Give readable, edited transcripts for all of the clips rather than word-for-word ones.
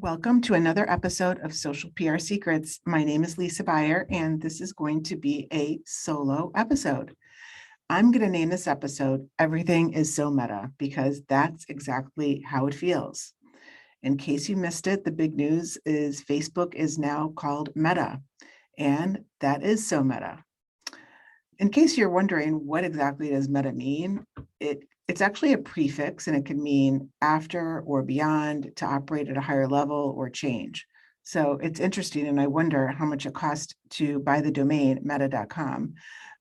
Welcome to another episode of Social PR Secrets. My name is Lisa Beyer, and this is going to be a solo episode. I'm going to name this episode Everything is So Meta because that's exactly how it feels. In case you missed it, the big news is Facebook is now called Meta, and that is so meta. In case you're wondering what exactly does meta mean, it's actually a prefix and it can mean after or beyond, to operate at a higher level or change. So it's interesting, and I wonder how much it costs to buy the domain meta.com.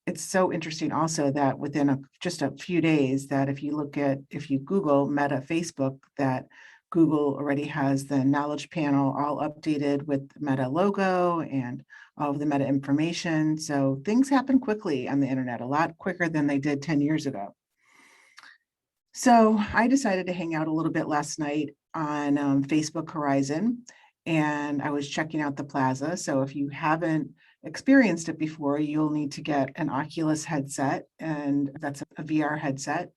It's so interesting also that within just a few days, that if you Google Meta Facebook, that Google already has the knowledge panel all updated with the Meta logo and all of the meta information. So things happen quickly on the internet, a lot quicker than they did 10 years ago. So I decided to hang out a little bit last night on Facebook Horizon, and I was checking out the plaza. So if you haven't experienced it before, you'll need to get an Oculus headset, and that's a VR headset.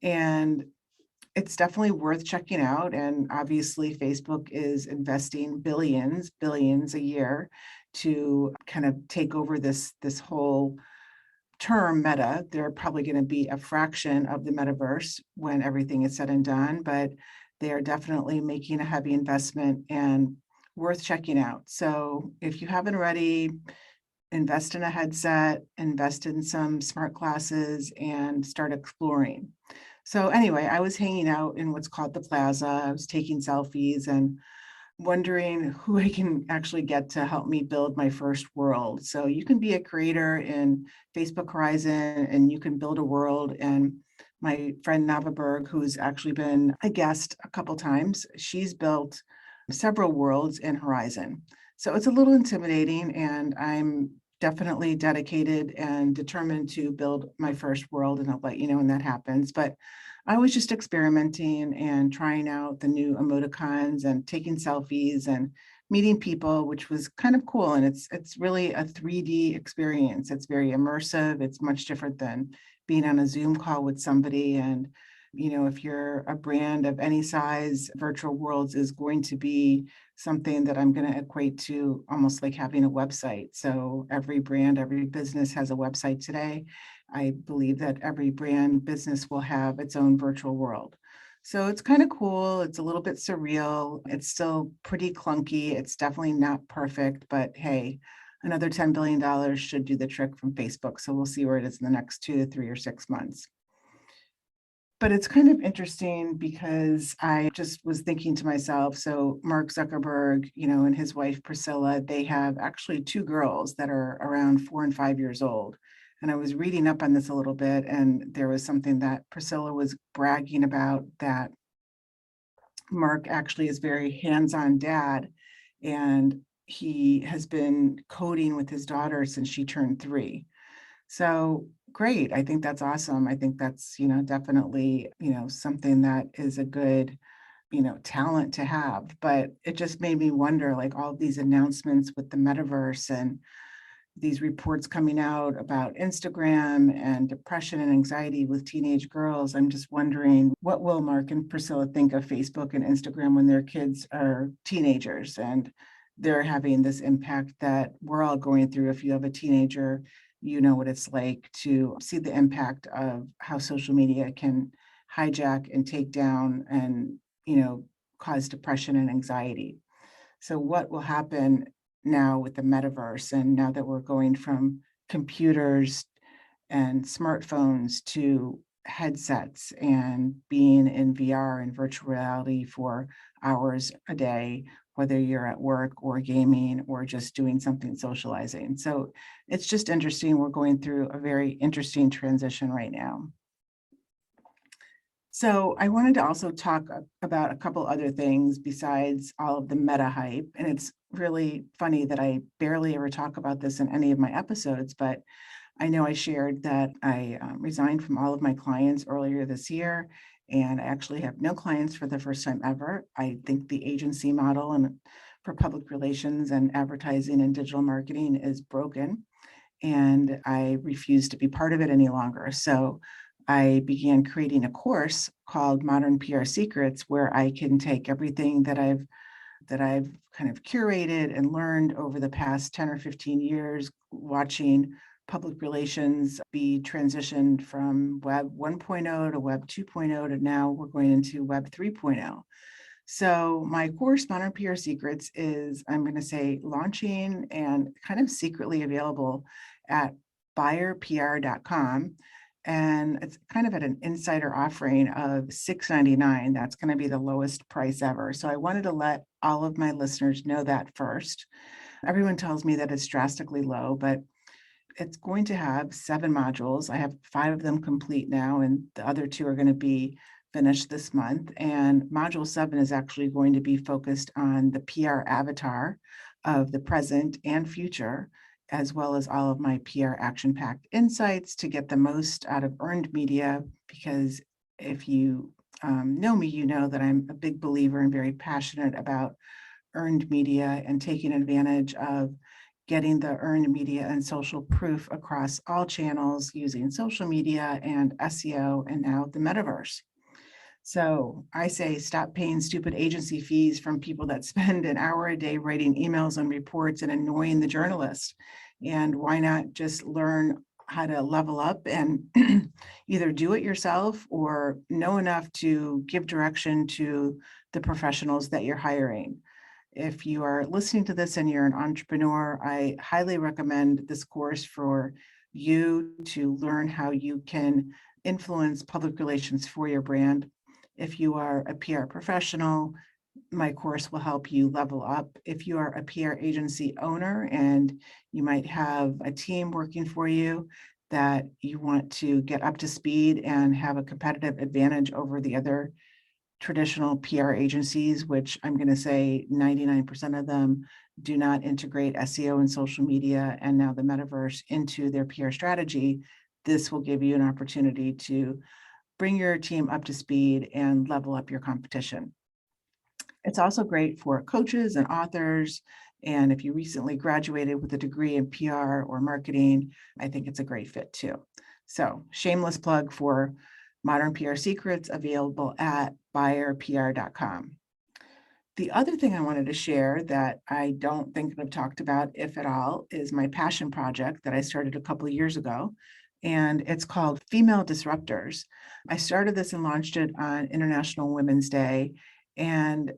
And it's definitely worth checking out. And obviously, Facebook is investing billions a year to kind of take over this whole term meta. They're probably going to be a fraction of the metaverse when everything is said and done, but they are definitely making a heavy investment and worth checking out. So if you haven't already, invest in a headset, invest in some smart glasses, and start exploring. So anyway, I was hanging out in what's called the plaza. I was taking selfies and wondering who I can actually get to help me build my first world. So you can be a creator in Facebook Horizon and you can build a world. And my friend Nava Berg, who's actually been a guest a couple times, she's built several worlds in Horizon. So it's a little intimidating, and I'm definitely dedicated and determined to build my first world, and I'll let you know when that happens. But I was just experimenting and trying out the new emoticons and taking selfies and meeting people, which was kind of cool. And it's really a 3D experience. It's very immersive. It's much different than being on a Zoom call with somebody. And if you're a brand of any size, virtual worlds is going to be something that I'm going to equate to almost like having a website. So every brand, every business has a website today. I believe that every brand business will have its own virtual world. So it's kind of cool. It's a little bit surreal. It's still pretty clunky. It's definitely not perfect, but hey, another $10 billion should do the trick from Facebook. So we'll see where it is in the next 2 to 3 or 6 months. But it's kind of interesting because I just was thinking to myself, so Mark Zuckerberg, and his wife Priscilla, they have actually 2 girls that are around 4 and 5 years old. And I was reading up on this a little bit, and there was something that Priscilla was bragging about, that Mark actually is very hands-on dad, and he has been coding with his daughter since she turned 3. So great. I think that's awesome. I think that's, definitely, something that is a good, talent to have. But it just made me wonder, like all these announcements with the metaverse and these reports coming out about Instagram and depression and anxiety with teenage girls. I'm just wondering, what will Mark and Priscilla think of Facebook and Instagram when their kids are teenagers and they're having this impact that we're all going through? If you have a teenager, you know what it's like to see the impact of how social media can hijack and take down and, cause depression and anxiety. So what will happen now with the metaverse, and now that we're going from computers and smartphones to headsets and being in VR and virtual reality for hours a day, whether you're at work or gaming or just doing something socializing. So it's just interesting. We're going through a very interesting transition right now. So I wanted to also talk about a couple other things besides all of the meta hype. And it's really funny that I barely ever talk about this in any of my episodes, but I know I shared that I resigned from all of my clients earlier this year, and I actually have no clients for the first time ever. I think the agency model and for public relations and advertising and digital marketing is broken, and I refuse to be part of it any longer. So I began creating a course called Modern PR Secrets, where I can take everything that I've that I've kind of curated and learned over the past 10 or 15 years, watching public relations be transitioned from Web 1.0 to Web 2.0 to now we're going into Web 3.0. So my course, Modern PR Secrets, is, I'm going to say, launching and kind of secretly available at buyerpr.com. And it's kind of at an insider offering of $6.99. That's going to be the lowest price ever. So I wanted to let all of my listeners know that first. Everyone tells me that it's drastically low, but it's going to have 7 modules. I have 5 of them complete now, and the other 2 are going to be finished this month. And module 7 is actually going to be focused on the PR avatar of the present and future, as well as all of my PR action-packed insights to get the most out of earned media. Because if you know me, you know that I'm a big believer and very passionate about earned media and taking advantage of getting the earned media and social proof across all channels using social media and SEO and now the metaverse. So I say stop paying stupid agency fees from people that spend an hour a day writing emails and reports and annoying the journalist. And why not just learn how to level up and either do it yourself or know enough to give direction to the professionals that you're hiring. If you are listening to this and you're an entrepreneur, I highly recommend this course for you to learn how you can influence public relations for your brand. If you are a PR professional, my course will help you level up. If you are a PR agency owner and you might have a team working for you that you want to get up to speed and have a competitive advantage over the other traditional PR agencies, which I'm going to say 99% of them do not integrate SEO and social media and now the metaverse into their PR strategy, this will give you an opportunity to bring your team up to speed and level up your competition. It's also great for coaches and authors. And if you recently graduated with a degree in PR or marketing, I think it's a great fit too. So shameless plug for Modern PR Secrets, available at buyerpr.com. The other thing I wanted to share that I don't think I've talked about, if at all, is my passion project that I started a couple of years ago. And it's called Female Disruptors. I started this and launched it on International Women's Day. And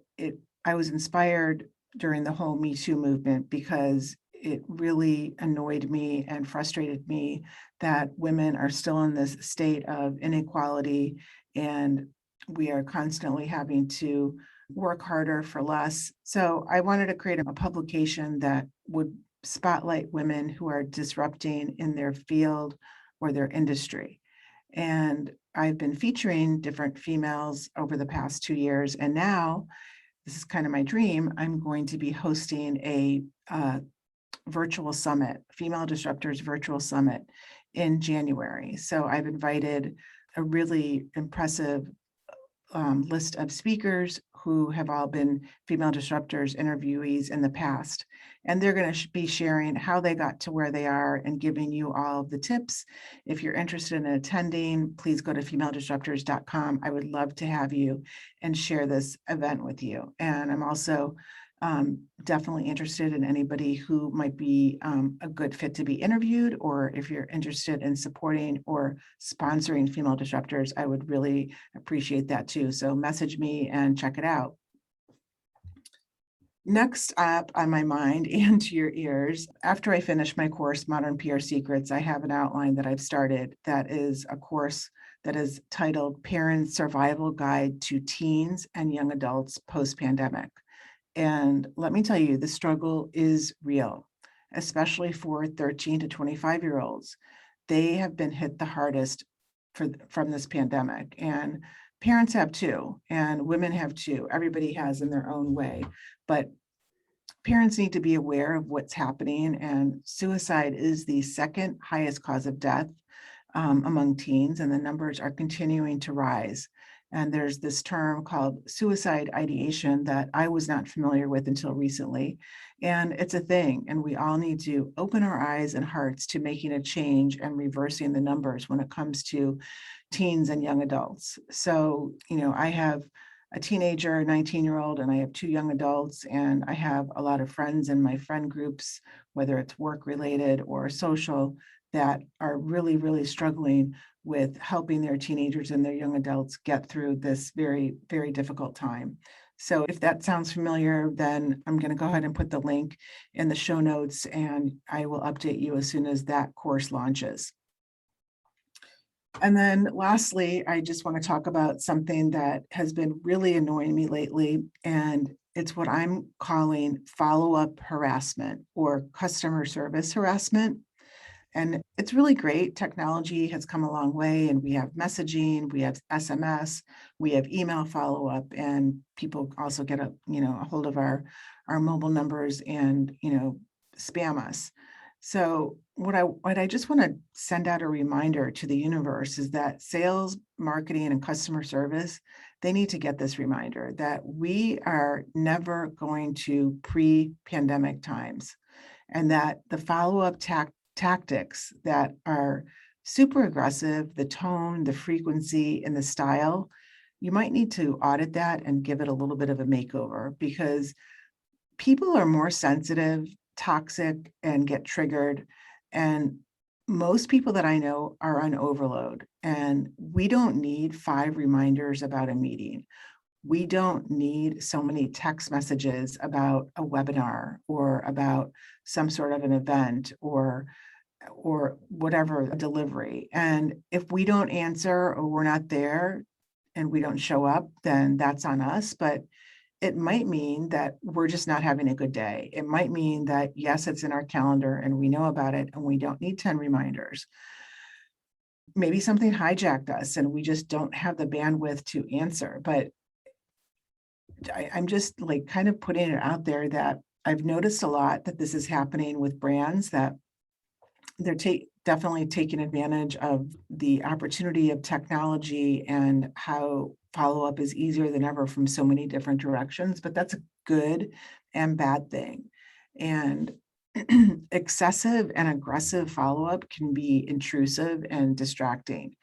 I was inspired during the whole Me Too movement because it really annoyed me and frustrated me that women are still in this state of inequality and we are constantly having to work harder for less. So I wanted to create a publication that would spotlight women who are disrupting in their field or their industry. And I've been featuring different females over the past 2 years. And now, this is kind of my dream, I'm going to be hosting a virtual summit, Female Disruptors Virtual Summit in January. So I've invited a really impressive list of speakers who have all been female disruptors interviewees in the past. And they're going to be sharing how they got to where they are and giving you all of the tips. If you're interested in attending, please go to femaledisruptors.com. I would love to have you and share this event with you. And I'm also definitely interested in anybody who might be a good fit to be interviewed, or if you're interested in supporting or sponsoring Female Disruptors, I would really appreciate that too. So message me and check it out. Next up on my mind and to your ears, after I finish my course, Modern PR Secrets, I have an outline that I've started that is a course that is titled Parents' Survival Guide to Teens and Young Adults Post-Pandemic. And let me tell you, the struggle is real, especially for 13 to 25-year-olds. They have been hit the hardest from this pandemic, and parents have too, and women have too. Everybody has in their own way, but parents need to be aware of what's happening, and suicide is the second highest cause of death among teens, and the numbers are continuing to rise. And there's this term called suicide ideation that I was not familiar with until recently. And it's a thing, and we all need to open our eyes and hearts to making a change and reversing the numbers when it comes to teens and young adults. So, I have a teenager, a 19-year-old, and I have 2 young adults, and I have a lot of friends in my friend groups, whether it's work related or social, that are really, really struggling with helping their teenagers and their young adults get through this very, very difficult time. So if that sounds familiar, then I'm going to go ahead and put the link in the show notes, and I will update you as soon as that course launches. And then lastly, I just want to talk about something that has been really annoying me lately, and it's what I'm calling follow-up harassment or customer service harassment. And it's really great. Technology has come a long way, and we have messaging, we have SMS, we have email follow-up, and people also get a hold of our mobile numbers and spam us. So what I just want to send out a reminder to the universe is that sales, marketing, and customer service, they need to get this reminder that we are never going to pre-pandemic times, and that the follow-up tactics that are super aggressive, the tone, the frequency, and the style, you might need to audit that and give it a little bit of a makeover, because people are more sensitive, toxic, and get triggered. And most people that I know are on overload, and we don't need 5 reminders about a meeting. We don't need so many text messages about a webinar or about some sort of an event or whatever delivery. And if we don't answer or we're not there and we don't show up, then that's on us. But it might mean that we're just not having a good day. It might mean that, yes, it's in our calendar and we know about it and we don't need 10 reminders. Maybe something hijacked us and we just don't have the bandwidth to answer. But I'm just like kind of putting it out there that I've noticed a lot that this is happening with brands, that they're definitely taking advantage of the opportunity of technology and how follow-up is easier than ever from so many different directions, but that's a good and bad thing. And excessive and aggressive follow-up can be intrusive and distracting.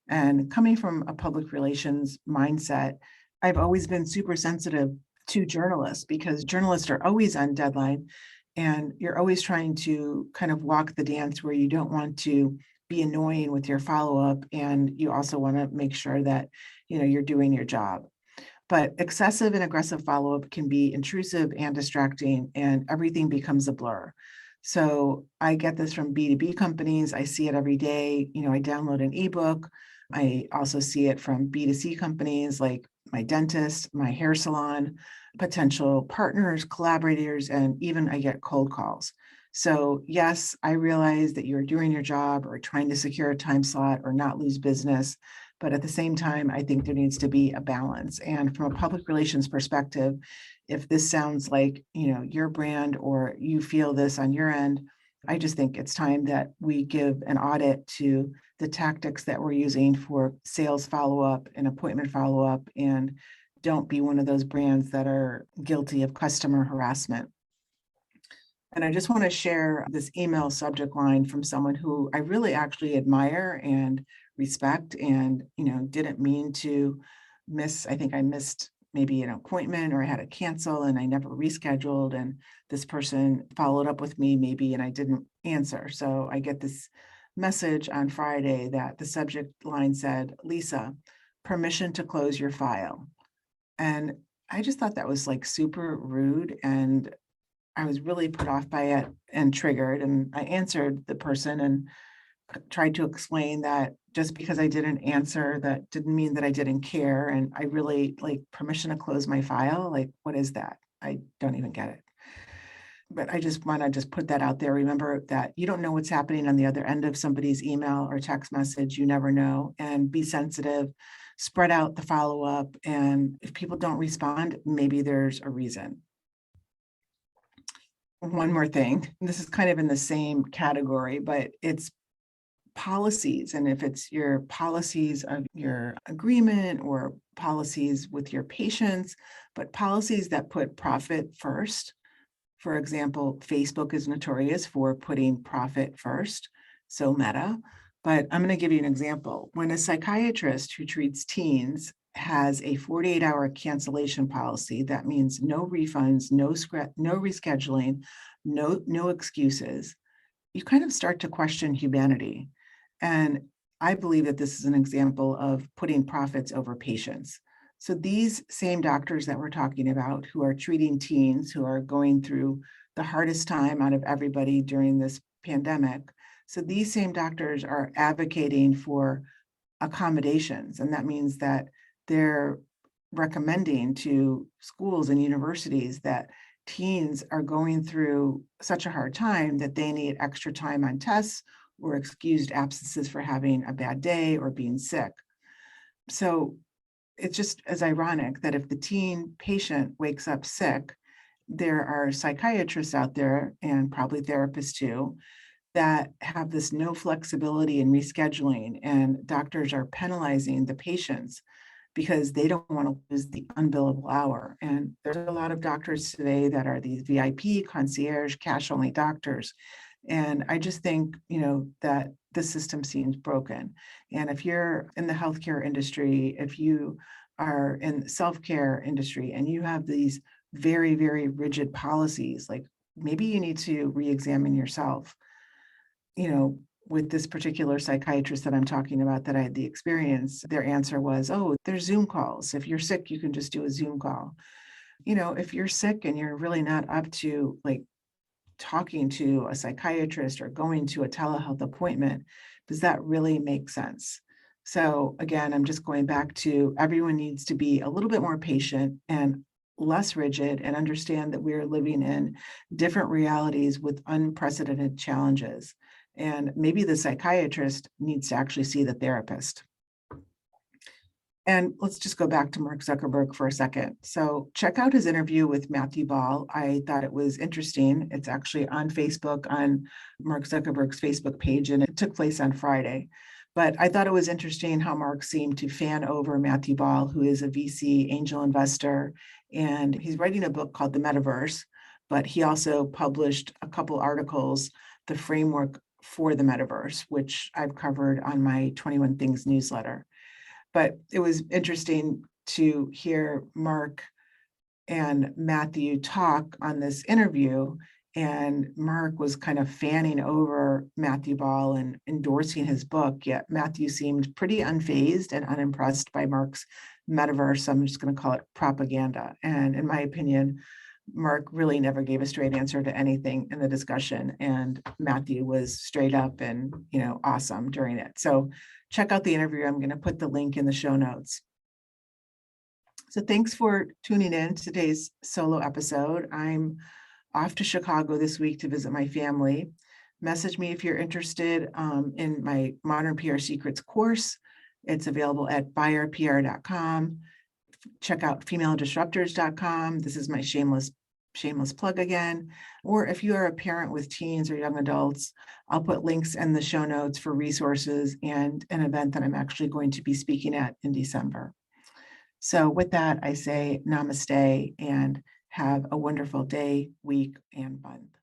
And coming from a public relations mindset, I've always been super sensitive to journalists, because journalists are always on deadline and you're always trying to kind of walk the dance where you don't want to be annoying with your follow-up, and you also want to make sure that you're doing your job. But excessive and aggressive follow-up can be intrusive and distracting, and everything becomes a blur. So I get this from B2B companies. I see it every day. I download an ebook. I also see it from B2C companies like my dentist, my hair salon, potential partners, collaborators, and even I get cold calls. So yes, I realize that you're doing your job or trying to secure a time slot or not lose business. But at the same time, I think there needs to be a balance. And from a public relations perspective, if this sounds like, your brand or you feel this on your end, I just think it's time that we give an audit to the tactics that we're using for sales follow-up and appointment follow-up, and don't be one of those brands that are guilty of customer harassment. And I just want to share this email subject line from someone who I really actually admire and respect, and, didn't mean to miss. I think I missed maybe an appointment, or I had to cancel and I never rescheduled. And this person followed up with me maybe, and I didn't answer. So I get this message on Friday that the subject line said, "Lisa, permission to close your file." And I just thought that was like super rude, and I was really put off by it and triggered. And I answered the person and tried to explain that just because I didn't answer, that didn't mean that I didn't care. And I really like permission to close my file. Like, what is that? I don't even get it. But I just want to just put that out there. Remember that you don't know what's happening on the other end of somebody's email or text message. You never know. And be sensitive, spread out the follow-up. And if people don't respond, maybe there's a reason. One more thing, this is kind of in the same category, but it's policies. And if it's your policies of your agreement or policies with your patients, but policies that put profit first. For example, Facebook is notorious for putting profit first, so Meta. But I'm going to give you an example. When a psychiatrist who treats teens has a 48-hour cancellation policy. That means no refunds, no rescheduling, no excuses. You kind of start to question humanity. And I believe that this is an example of putting profits over patients. So these same doctors that we're talking about who are treating teens who are going through the hardest time out of everybody during this pandemic. So these same doctors are advocating for accommodations. And that means that they're recommending to schools and universities that teens are going through such a hard time that they need extra time on tests or excused absences for having a bad day or being sick. So it's just as ironic that if the teen patient wakes up sick, there are psychiatrists out there and probably therapists too that have this no flexibility in rescheduling, and doctors are penalizing the patients because they don't want to lose the unbillable hour. And there's a lot of doctors today that are these VIP, concierge, cash only doctors. And I just think, that the system seems broken. And if you're in the healthcare industry, if you are in the self-care industry and you have these very, very rigid policies, like maybe you need to re-examine yourself. With this particular psychiatrist that I'm talking about that I had the experience, their answer was, oh, there's Zoom calls. If you're sick, you can just do a Zoom call. If you're sick and you're really not up to like talking to a psychiatrist or going to a telehealth appointment, does that really make sense? So again, I'm just going back to everyone needs to be a little bit more patient and less rigid and understand that we're living in different realities with unprecedented challenges. And maybe the psychiatrist needs to actually see the therapist. And let's just go back to Mark Zuckerberg for a second. So check out his interview with Matthew Ball. I thought it was interesting. It's actually on Facebook, on Mark Zuckerberg's Facebook page, and it took place on Friday. But I thought it was interesting how Mark seemed to fan over Matthew Ball, who is a VC angel investor, and he's writing a book called The Metaverse, but he also published a couple articles, The Framework for the Metaverse, which I've covered on my 21 Things newsletter. But it was interesting to hear Mark and Matthew talk on this interview. And Mark was kind of fanning over Matthew Ball and endorsing his book, yet Matthew seemed pretty unfazed and unimpressed by Mark's metaverse. I'm just going to call it propaganda. And in my opinion, Mark really never gave a straight answer to anything in the discussion, and Matthew was straight up and, awesome during it. So check out the interview. I'm going to put the link in the show notes. So thanks for tuning in to today's solo episode. I'm off to Chicago this week to visit my family. Message me if you're interested in my Modern PR Secrets course. It's available at buyerpr.com. Check out femaledisruptors.com. This is my shameless plug again. Or if you are a parent with teens or young adults, I'll put links in the show notes for resources and an event that I'm actually going to be speaking at in December. So with that, I say namaste and have a wonderful day, week, and month.